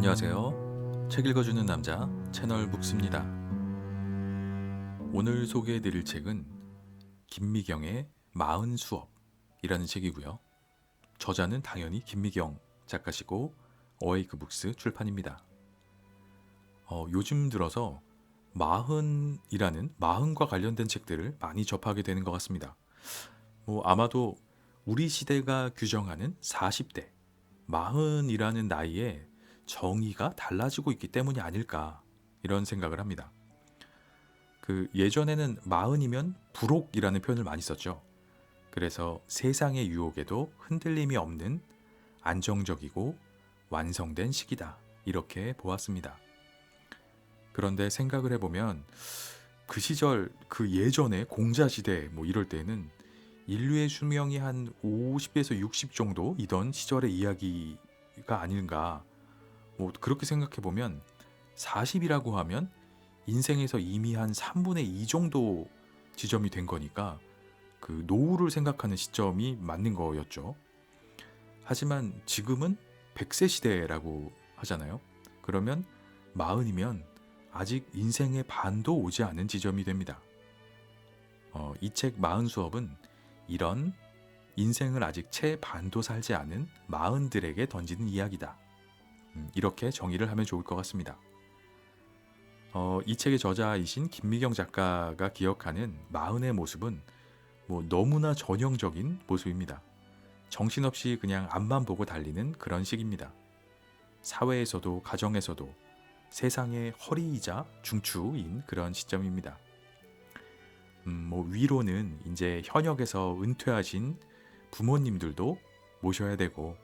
안녕하세요. 책 읽어주는 남자 채널 북스입니다. 오늘 소개해드릴 책은 김미경의 마흔 수업이라는 책이고요. 저자는 당연히 김미경 작가시고 어웨이크 북스 출판입니다. 요즘 들어서 마흔이라는 마흔과 관련된 책들을 많이 접하게 되는 것 같습니다. 아마도 우리 시대가 규정하는 40대, 마흔이라는 나이에 정의가 달라지고 있기 때문이 아닐까 이런 생각을 합니다. 예전에는 마흔이면 불혹이라는 표현을 많이 썼죠. 그래서 세상의 유혹에도 흔들림이 없는 안정적이고 완성된 시기다 이렇게 보았습니다. 그런데 생각을 해보면 그 시절 그 예전에 공자시대 이럴 때는 인류의 수명이 한 50에서 60 정도이던 시절의 이야기가 아닌가. 그렇게 생각해보면 40이라고 하면 인생에서 이미 한 3분의 2 정도 지점이 된 거니까 그 노후를 생각하는 시점이 맞는 거였죠. 하지만 지금은 100세 시대라고 하잖아요. 그러면 40이면 아직 인생의 반도 오지 않은 지점이 됩니다. 이 책 마흔 수업은 이런 인생을 아직 채 반도 살지 않은 마흔들에게 던지는 이야기다. 이렇게 정의를 하면 좋을 것 같습니다. 이 책의 저자이신 김미경 작가가 기억하는 마흔의 모습은 너무나 전형적인 모습입니다. 정신없이 그냥 앞만 보고 달리는 그런 시기입니다. 사회에서도 가정에서도 세상의 허리이자 중추인 그런 시점입니다. 위로는 이제 현역에서 은퇴하신 부모님들도 모셔야 되고,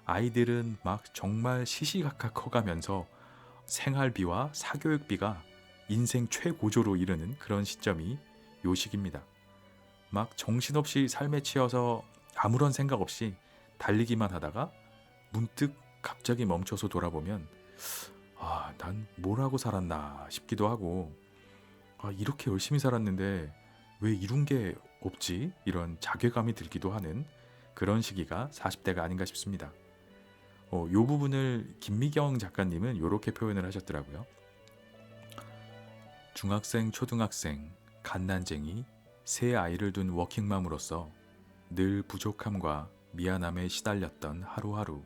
아이들은 막 정말 시시각각 커가면서 생활비와 사교육비가 인생 최고조로 이르는 그런 시점이 요 시기입니다. 막 정신없이 삶에 치여서 아무런 생각 없이 달리기만 하다가 문득 갑자기 멈춰서 돌아보면 난 뭘 하고 살았나 싶기도 하고, 이렇게 열심히 살았는데 왜 이룬 게 없지? 이런 자괴감이 들기도 하는 그런 시기가 40대가 아닌가 싶습니다. 요 부분을 김미경 작가님은 이렇게 표현을 하셨더라고요. 중학생, 초등학생, 갓난쟁이, 세 아이를 둔 워킹맘으로서 늘 부족함과 미안함에 시달렸던 하루하루.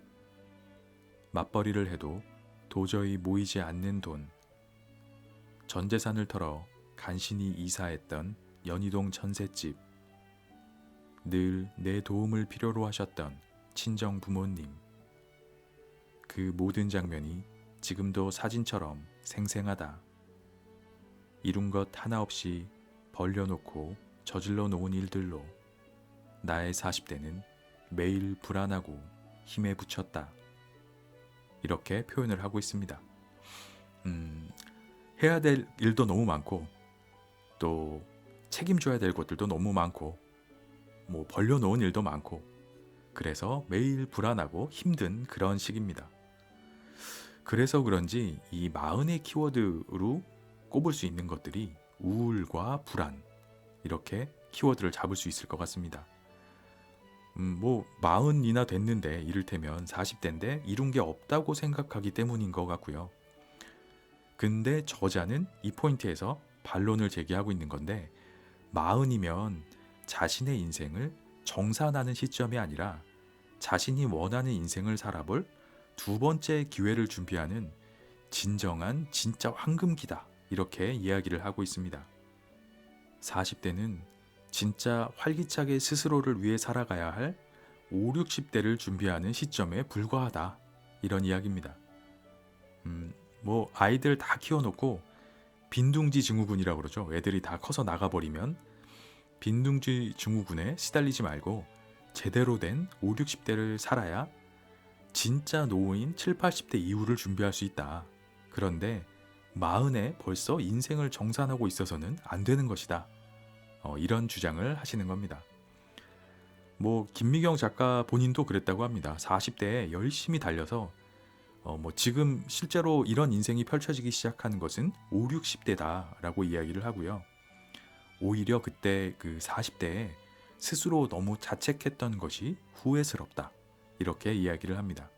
맞벌이를 해도 도저히 모이지 않는 돈. 전 재산을 털어 간신히 이사했던 연희동 전셋집. 늘 내 도움을 필요로 하셨던 친정 부모님. 그 모든 장면이 지금도 사진처럼 생생하다. 이룬 것 하나 없이 벌려놓고 저질러 놓은 일들로 나의 40대는 매일 불안하고 힘에 부쳤다. 이렇게 표현을 하고 있습니다. 해야 될 일도 너무 많고, 또 책임져야 될 것들도 너무 많고, 벌려놓은 일도 많고, 그래서 매일 불안하고 힘든 그런 시기입니다. 그래서 그런지 이 마흔의 키워드로 꼽을 수 있는 것들이 우울과 불안, 이렇게 키워드를 잡을 수 있을 것 같습니다. 마흔이나 됐는데 이를테면 40대인데 이룬 게 없다고 생각하기 때문인 것 같고요. 근데 저자는 이 포인트에서 반론을 제기하고 있는 건데, 마흔이면 자신의 인생을 정산하는 시점이 아니라 자신이 원하는 인생을 살아볼 두 번째 기회를 준비하는 진정한 진짜 황금기다, 이렇게 이야기를 하고 있습니다. 40대는 진짜 활기차게 스스로를 위해 살아가야 할 5, 60대를 준비하는 시점에 불과하다, 이런 이야기입니다. 아이들 다 키워놓고 빈둥지 증후군이라고 그러죠. 애들이 다 커서 나가버리면 빈둥지 증후군에 시달리지 말고 제대로 된 5, 60대를 살아야 진짜 노후인 7, 80대 이후를 준비할 수 있다. 그런데 40에 벌써 인생을 정산하고 있어서는 안 되는 것이다. 이런 주장을 하시는 겁니다. 김미경 작가 본인도 그랬다고 합니다. 40대에 열심히 달려서 지금 실제로 이런 인생이 펼쳐지기 시작한 것은 5, 60대다 라고 이야기를 하고요. 오히려 그때 그 40대에 스스로 너무 자책했던 것이 후회스럽다, 이렇게 이야기를 합니다.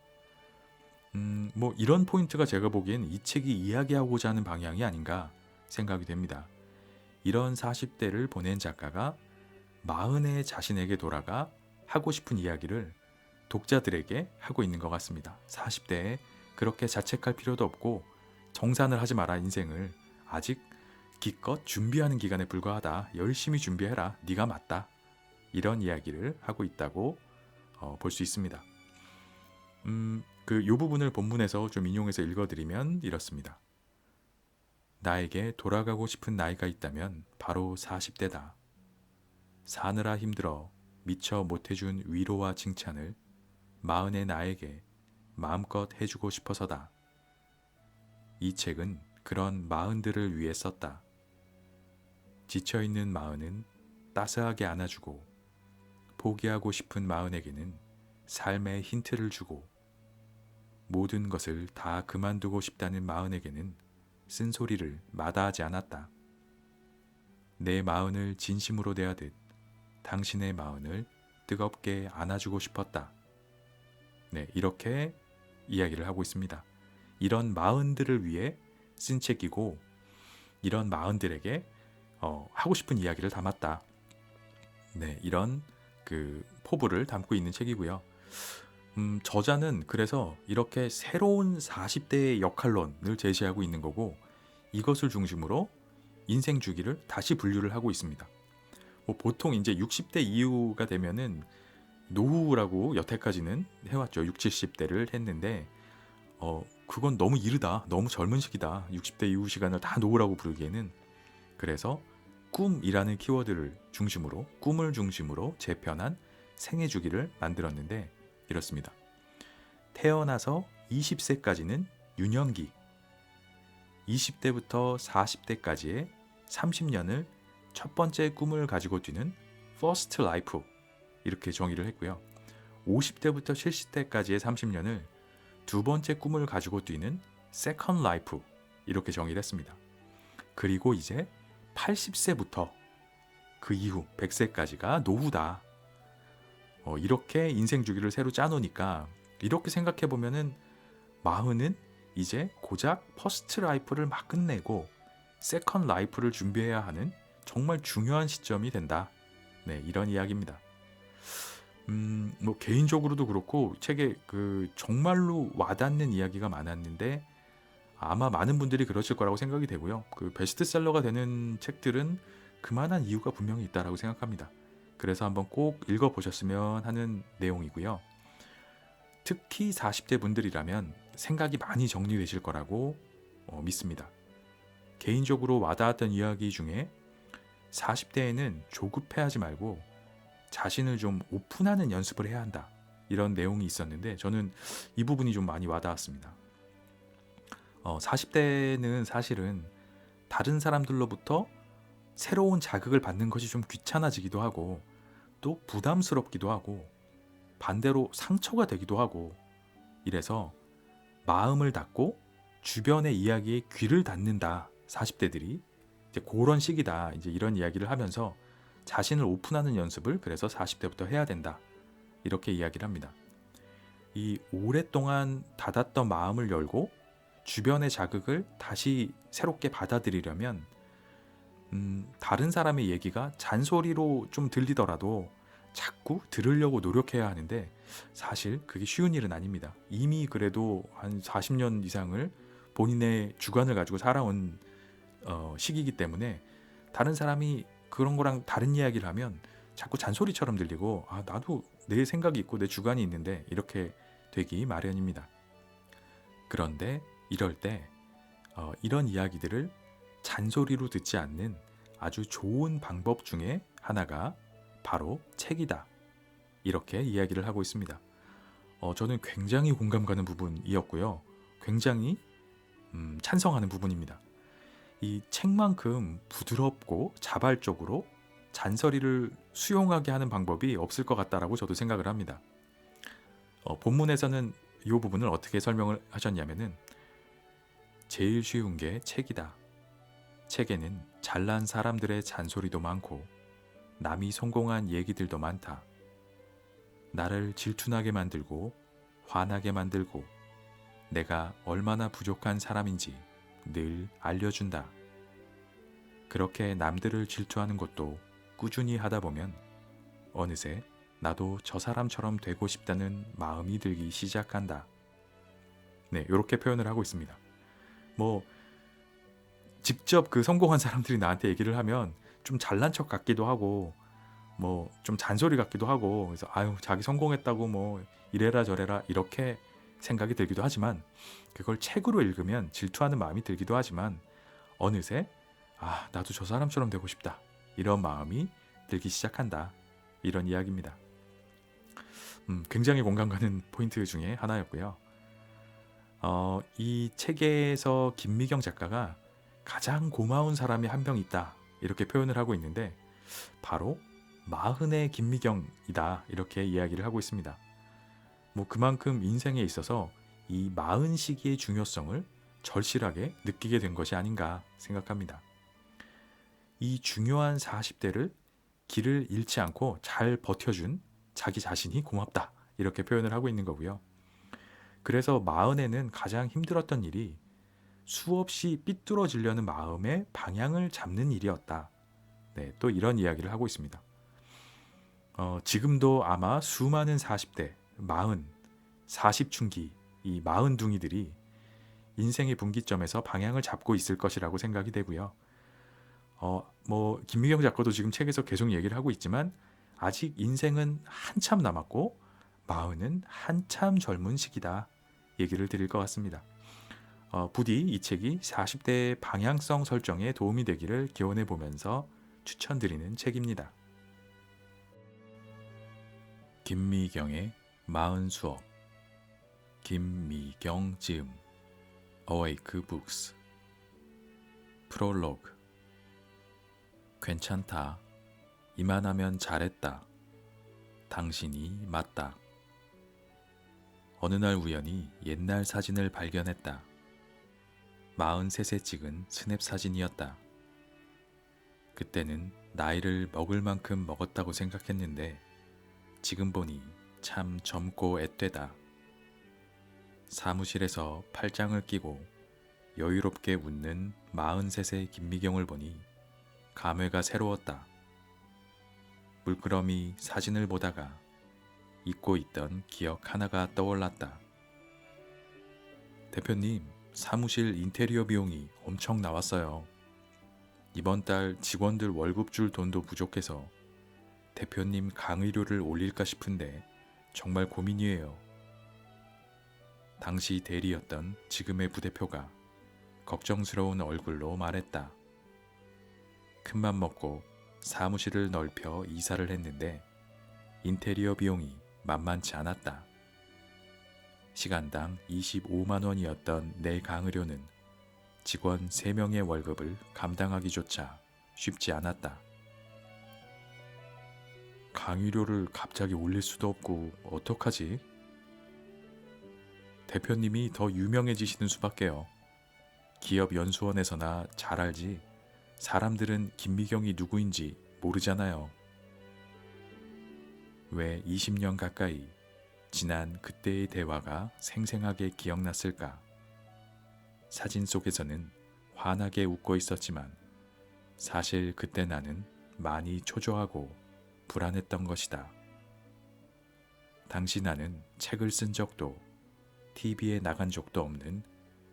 뭐 이런 포인트가 제가 보기엔 이 책이 이야기하고자 하는 방향이 아닌가 생각이 됩니다. 이런 40대를 보낸 작가가 40의 자신에게 돌아가 하고 싶은 이야기를 독자들에게 하고 있는 것 같습니다. 40대에 그렇게 자책할 필요도 없고 정산을 하지 마라 인생을. 아직 기껏 준비하는 기간에 불과하다. 열심히 준비해라. 네가 맞다. 이런 이야기를 하고 있다고 볼 수 있습니다. 요 부분을 본문에서 좀 인용해서 읽어드리면 이렇습니다. 나에게 돌아가고 싶은 나이가 있다면 바로 40대다. 사느라 힘들어 미처 못해준 위로와 칭찬을 40의 나에게 마음껏 해주고 싶어서다. 이 책은 그런 40들을 위해 썼다. 지쳐있는 40은 따스하게 안아주고, 포기하고 싶은 40에게는 삶의 힌트를 주고, 모든 것을 다 그만두고 싶다는 40에게는 쓴소리를 마다하지 않았다. 내 40을 진심으로 대하듯 당신의 40을 뜨겁게 안아주고 싶었다. 네, 이렇게 이야기를 하고 있습니다. 이런 40들을 위해 쓴 책이고, 이런 40들에게 하고 싶은 이야기를 담았다. 네, 이런 포부를 담고 있는 책이고요. 저자는 그래서 이렇게 새로운 40대의 역할론을 제시하고 있는 거고, 이것을 중심으로 인생 주기를 다시 분류를 하고 있습니다. 뭐 보통 이제 60대 이후가 되면은 노후라고 여태까지는 해왔죠. 60, 70대를 했는데 그건 너무 이르다. 너무 젊은 시기다. 60대 이후 시간을 다 노후라고 부르기에는. 그래서 꿈이라는 키워드를 중심으로, 꿈을 중심으로 재편한 생애 주기를 만들었는데 이렇습니다. 태어나서 20세까지는 유년기, 20대부터 40대까지의 30년을 첫 번째 꿈을 가지고 뛰는 First Life, 이렇게 정의를 했고요. 50대부터 70대까지의 30년을 두 번째 꿈을 가지고 뛰는 Second Life, 이렇게 정의를 했습니다. 그리고 이제 80세부터 그 이후 100세까지가 노후다. 이렇게 인생 주기를 새로 짜놓으니까, 이렇게 생각해 보면은 40은 이제 고작 퍼스트 라이프를 막 끝내고 세컨드 라이프를 준비해야 하는 정말 중요한 시점이 된다. 네, 이런 이야기입니다. 뭐 개인적으로도 그렇고 책에 정말로 와닿는 이야기가 많았는데 아마 많은 분들이 그러실 거라고 생각이 되고요. 베스트셀러가 되는 책들은 그만한 이유가 분명히 있다라고 생각합니다. 그래서 한번 꼭 읽어보셨으면 하는 내용이고요. 특히 40대 분들이라면 생각이 많이 정리되실 거라고 믿습니다. 개인적으로 와닿았던 이야기 중에 40대에는 조급해하지 말고 자신을 좀 오픈하는 연습을 해야 한다, 이런 내용이 있었는데 저는 이 부분이 좀 많이 와닿았습니다. 40대는 사실은 다른 사람들로부터 새로운 자극을 받는 것이 좀 귀찮아지기도 하고, 또 부담스럽기도 하고, 반대로 상처가 되기도 하고, 이래서 마음을 닫고 주변의 이야기에 귀를 닫는다. 40대들이 이제 그런 시기다. 이제 이런 이야기를 하면서 자신을 오픈하는 연습을 그래서 40대부터 해야 된다. 이렇게 이야기를 합니다. 이 오랫동안 닫았던 마음을 열고 주변의 자극을 다시 새롭게 받아들이려면 다른 사람의 얘기가 잔소리로 좀 들리더라도 자꾸 들으려고 노력해야 하는데 사실 그게 쉬운 일은 아닙니다. 이미 그래도 한 40년 이상을 본인의 주관을 가지고 살아온 시기이기 때문에 다른 사람이 그런 거랑 다른 이야기를 하면 자꾸 잔소리처럼 들리고, 나도 내 생각이 있고 내 주관이 있는데, 이렇게 되기 마련입니다. 그런데 이럴 때 이런 이야기들을 잔소리로 듣지 않는 아주 좋은 방법 중에 하나가 바로 책이다. 이렇게 이야기를 하고 있습니다. 저는 굉장히 공감 가는 부분이었고요. 굉장히 찬성하는 부분입니다. 이 책만큼 부드럽고 자발적으로 잔소리를 수용하게 하는 방법이 없을 것 같다라고 저도 생각을 합니다. 본문에서는 이 부분을 어떻게 설명을 하셨냐면은, 제일 쉬운 게 책이다. 책에는 잘난 사람들의 잔소리도 많고 남이 성공한 얘기들도 많다. 나를 질투나게 만들고 화나게 만들고 내가 얼마나 부족한 사람인지 늘 알려준다. 그렇게 남들을 질투하는 것도 꾸준히 하다 보면 어느새 나도 저 사람처럼 되고 싶다는 마음이 들기 시작한다. 네, 이렇게 표현을 하고 있습니다. 뭐 직접 그 성공한 사람들이 나한테 얘기를 하면 좀 잘난 척 같기도 하고 뭐 좀 잔소리 같기도 하고, 그래서 아유 자기 성공했다고 뭐 이래라 저래라 이렇게 생각이 들기도 하지만, 그걸 책으로 읽으면 질투하는 마음이 들기도 하지만 어느새 나도 저 사람처럼 되고 싶다 이런 마음이 들기 시작한다, 이런 이야기입니다. 굉장히 공감 가는 포인트 중에 하나였고요. 이 책에서 김미경 작가가 가장 고마운 사람이 한 명 있다 이렇게 표현을 하고 있는데, 바로 마흔의 김미경이다 이렇게 이야기를 하고 있습니다. 뭐 그만큼 인생에 있어서 이 마흔 시기의 중요성을 절실하게 느끼게 된 것이 아닌가 생각합니다. 이 중요한 40대를 길을 잃지 않고 잘 버텨준 자기 자신이 고맙다 이렇게 표현을 하고 있는 거고요. 그래서 마흔에는 가장 힘들었던 일이 수없이 삐뚤어지려는 마음의 방향을 잡는 일이었다. 네, 또 이런 이야기를 하고 있습니다. 지금도 아마 수많은 40대, 40춘기, 이 마흔둥이들이 인생의 분기점에서 방향을 잡고 있을 것이라고 생각이 되고요. 뭐 김미경 작가도 지금 책에서 계속 얘기를 하고 있지만 아직 인생은 한참 남았고 마흔은 한참 젊은 시기다 얘기를 드릴 것 같습니다. 부디 이 책이 40대의 방향성 설정에 도움이 되기를 기원해 보면서 추천드리는 책입니다. 김미경의 마흔 수업, 김미경 지음, Awake Books. 프롤로그. 괜찮다. 이만하면 잘했다. 당신이 맞다. 어느 날 우연히 옛날 사진을 발견했다. 43세 찍은 스냅 사진이었다. 그때는 나이를 먹을 만큼 먹었다고 생각했는데 지금 보니 참 젊고 앳되다. 사무실에서 팔짱을 끼고 여유롭게 웃는 43세 김미경을 보니 감회가 새로웠다. 물끄러미 사진을 보다가 잊고 있던 기억 하나가 떠올랐다. 대표님, 사무실 인테리어 비용이 엄청 나왔어요. 이번 달 직원들 월급 줄 돈도 부족해서 대표님 강의료를 올릴까 싶은데 정말 고민이에요. 당시 대리였던 지금의 부대표가 걱정스러운 얼굴로 말했다. 큰맘 먹고 사무실을 넓혀 이사를 했는데 인테리어 비용이 만만치 않았다. 시간당 25만 원이었던 내 강의료는 직원 3명의 월급을 감당하기조차 쉽지 않았다. 강의료를 갑자기 올릴 수도 없고 어떡하지? 대표님이 더 유명해지시는 수밖에요. 기업 연수원에서나 잘 알지 사람들은 김미경이 누구인지 모르잖아요. 왜 20년 가까이 지난 그때의 대화가 생생하게 기억났을까? 사진 속에서는 환하게 웃고 있었지만 사실 그때 나는 많이 초조하고 불안했던 것이다. 당시 나는 책을 쓴 적도 TV에 나간 적도 없는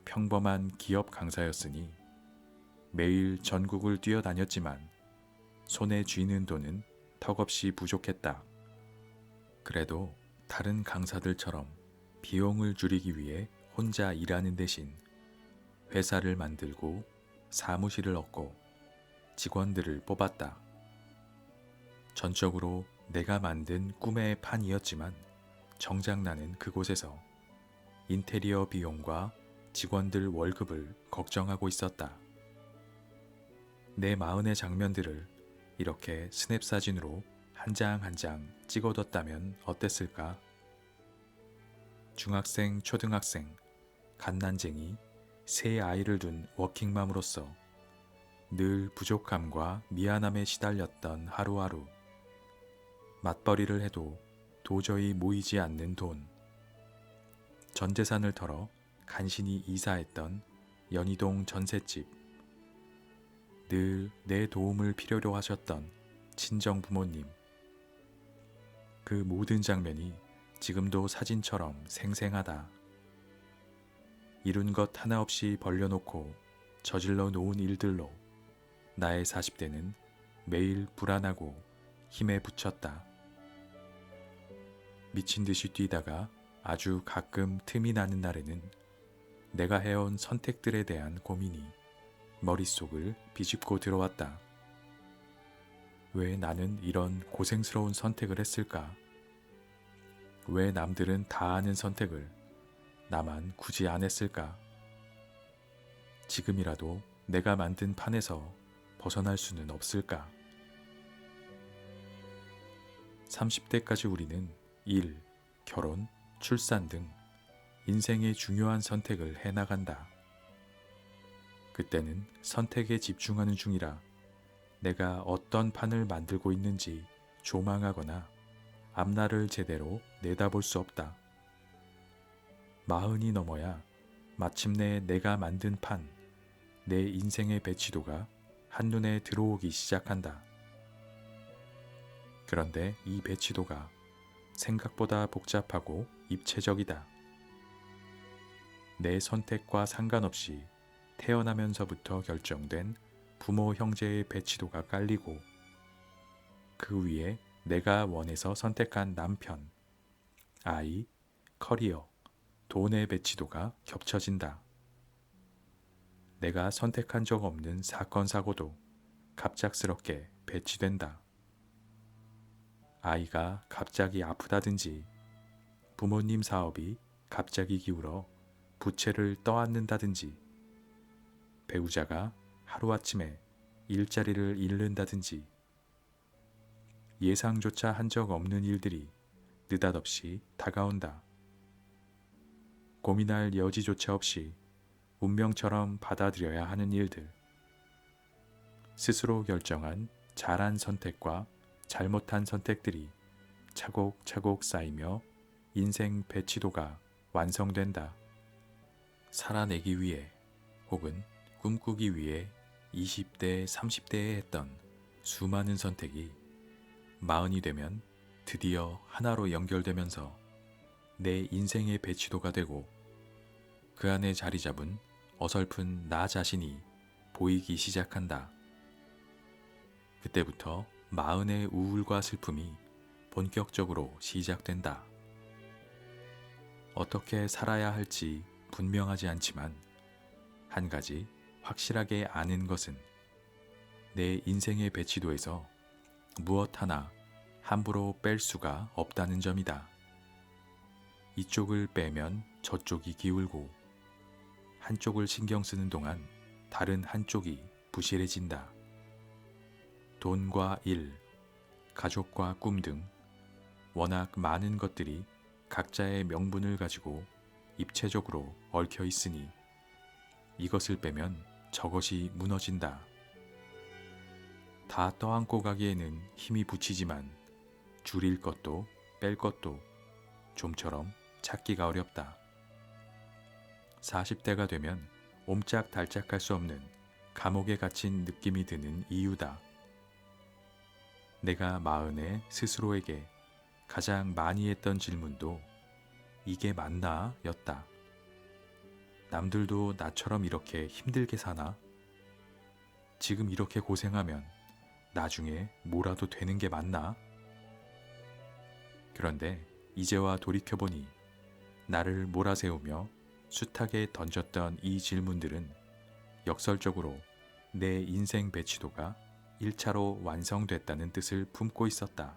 평범한 기업 강사였으니 매일 전국을 뛰어다녔지만 손에 쥐는 돈은 턱없이 부족했다. 그래도 다른 강사들처럼 비용을 줄이기 위해 혼자 일하는 대신 회사를 만들고 사무실을 얻고 직원들을 뽑았다. 전적으로 내가 만든 꿈의 판이었지만 정작 나는 그곳에서 인테리어 비용과 직원들 월급을 걱정하고 있었다. 내 마흔의 장면들을 이렇게 스냅 사진으로 한 장 한 장 찍어뒀다면 어땠을까? 중학생, 초등학생, 갓난쟁이, 세 아이를 둔 워킹맘으로서 늘 부족함과 미안함에 시달렸던 하루하루. 맞벌이를 해도 도저히 모이지 않는 돈. 전 재산을 털어 간신히 이사했던 연희동 전셋집, 늘 내 도움을 필요로 하셨던 친정 부모님, 그 모든 장면이 지금도 사진처럼 생생하다. 이룬 것 하나 없이 벌려놓고 저질러 놓은 일들로 나의 40대는 매일 불안하고 힘에 부쳤다. 미친 듯이 뛰다가 아주 가끔 틈이 나는 날에는 내가 해온 선택들에 대한 고민이 머릿속을 비집고 들어왔다. 왜 나는 이런 고생스러운 선택을 했을까? 왜 남들은 다 하는 선택을 나만 굳이 안 했을까? 지금이라도 내가 만든 판에서 벗어날 수는 없을까? 30대까지 우리는 일, 결혼, 출산 등 인생의 중요한 선택을 해나간다. 그때는 선택에 집중하는 중이라 내가 어떤 판을 만들고 있는지 조망하거나 앞날을 제대로 내다볼 수 없다. 40이 넘어야 마침내 내가 만든 판, 내 인생의 배치도가 한눈에 들어오기 시작한다. 그런데 이 배치도가 생각보다 복잡하고 입체적이다. 내 선택과 상관없이 태어나면서부터 결정된 부모 형제의 배치도가 깔리고 그 위에 내가 원해서 선택한 남편, 아이, 커리어, 돈의 배치도가 겹쳐진다. 내가 선택한 적 없는 사건, 사고도 갑작스럽게 배치된다. 아이가 갑자기 아프다든지 부모님 사업이 갑자기 기울어 부채를 떠안는다든지 배우자가 하루아침에 일자리를 잃는다든지 예상조차 한 적 없는 일들이 느닷없이 다가온다. 고민할 여지조차 없이 운명처럼 받아들여야 하는 일들. 스스로 결정한 잘한 선택과 잘못한 선택들이 차곡차곡 쌓이며 인생 배치도가 완성된다. 살아내기 위해 혹은 꿈꾸기 위해 20대, 30대에 했던 수많은 선택이 40이 되면 드디어 하나로 연결되면서 내 인생의 배치도가 되고 그 안에 자리 잡은 어설픈 나 자신이 보이기 시작한다. 그때부터 40의 우울과 슬픔이 본격적으로 시작된다. 어떻게 살아야 할지 분명하지 않지만 한 가지 확실하게 아는 것은 내 인생의 배치도에서 무엇 하나 함부로 뺄 수가 없다는 점이다. 이쪽을 빼면 저쪽이 기울고 한쪽을 신경 쓰는 동안 다른 한쪽이 부실해진다. 돈과 일, 가족과 꿈 등 워낙 많은 것들이 각자의 명분을 가지고 입체적으로 얽혀 있으니 이것을 빼면 저것이 무너진다. 다 떠안고 가기에는 힘이 부치지만 줄일 것도 뺄 것도 좀처럼 찾기가 어렵다. 40대가 되면 옴짝달짝할 수 없는 감옥에 갇힌 느낌이 드는 이유다. 내가 40에 스스로에게 가장 많이 했던 질문도 이게 맞나? 였다. 남들도 나처럼 이렇게 힘들게 사나? 지금 이렇게 고생하면 나중에 뭐라도 되는 게 맞나? 그런데 이제와 돌이켜보니 나를 몰아세우며 숱하게 던졌던 이 질문들은 역설적으로 내 인생 배치도가 1차로 완성됐다는 뜻을 품고 있었다.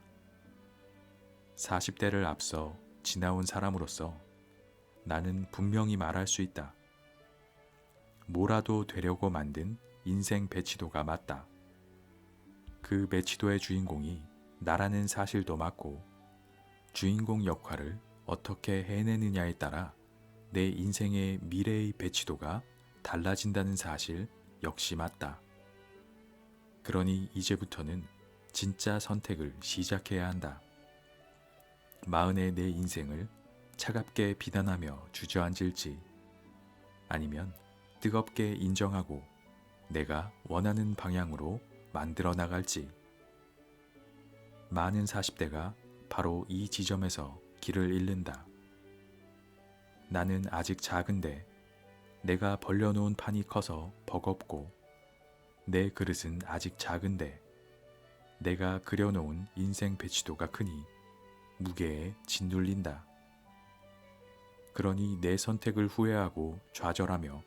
40대를 앞서 지나온 사람으로서 나는 분명히 말할 수 있다. 뭐라도 되려고 만든 인생 배치도가 맞다. 그 배치도의 주인공이 나라는 사실도 맞고 주인공 역할을 어떻게 해내느냐에 따라 내 인생의 미래의 배치도가 달라진다는 사실 역시 맞다. 그러니 이제부터는 진짜 선택을 시작해야 한다. 40의 내 인생을 차갑게 비난하며 주저앉을지 아니면 뜨겁게 인정하고 내가 원하는 방향으로 만들어 나갈지. 많은 40대가 바로 이 지점에서 길을 잃는다. 나는 아직 작은데 내가 벌려놓은 판이 커서 버겁고, 내 그릇은 아직 작은데 내가 그려놓은 인생 배치도가 크니 무게에 짓눌린다. 그러니 내 선택을 후회하고 좌절하며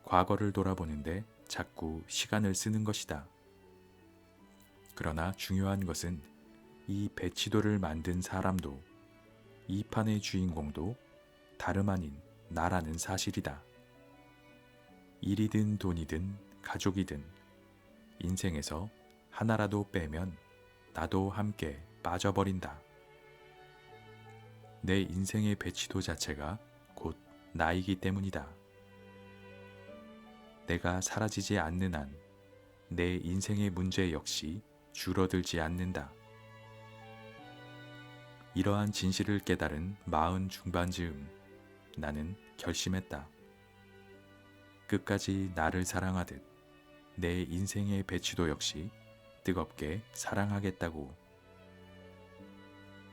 과거를 돌아보는데 자꾸 시간을 쓰는 것이다. 그러나 중요한 것은 이 배치도를 만든 사람도, 이 판의 주인공도 다름 아닌 나라는 사실이다. 일이든 돈이든 가족이든 인생에서 하나라도 빼면 나도 함께 빠져버린다. 내 인생의 배치도 자체가 곧 나이기 때문이다. 내가 사라지지 않는 한 내 인생의 문제 역시 줄어들지 않는다. 이러한 진실을 깨달은 40 중반 즈음 나는 결심했다. 끝까지 나를 사랑하듯 내 인생의 배치도 역시 뜨겁게 사랑하겠다고.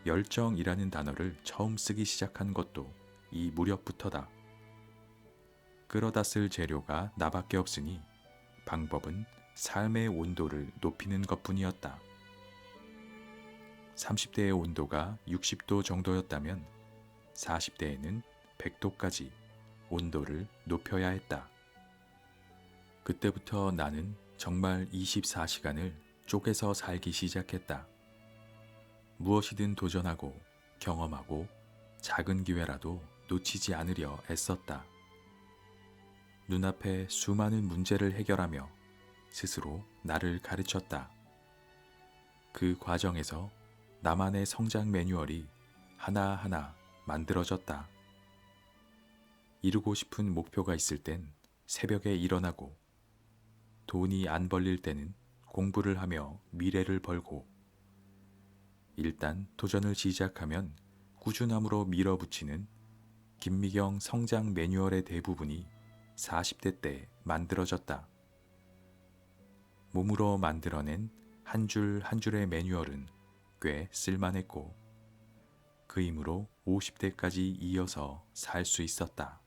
열정이라는 단어를 처음 쓰기 시작한 것도 이 무렵부터다. 끌어다 쓸 재료가 나밖에 없으니 방법은 삶의 온도를 높이는 것뿐이었다. 30대의 온도가 60도 정도였다면 40대에는 100도까지 온도를 높여야 했다. 그때부터 나는 정말 24시간을 쪼개서 살기 시작했다. 무엇이든 도전하고 경험하고 작은 기회라도 놓치지 않으려 애썼다. 눈앞에 수많은 문제를 해결하며 스스로 나를 가르쳤다. 그 과정에서 나만의 성장 매뉴얼이 하나하나 만들어졌다. 이루고 싶은 목표가 있을 땐 새벽에 일어나고, 돈이 안 벌릴 때는 공부를 하며 미래를 벌고, 일단 도전을 시작하면 꾸준함으로 밀어붙이는 김미경 성장 매뉴얼의 대부분이 40대 때 만들어졌다. 몸으로 만들어낸 한 줄 한 줄의 매뉴얼은 꽤 쓸만했고, 그 힘으로 50대까지 이어서 살 수 있었다.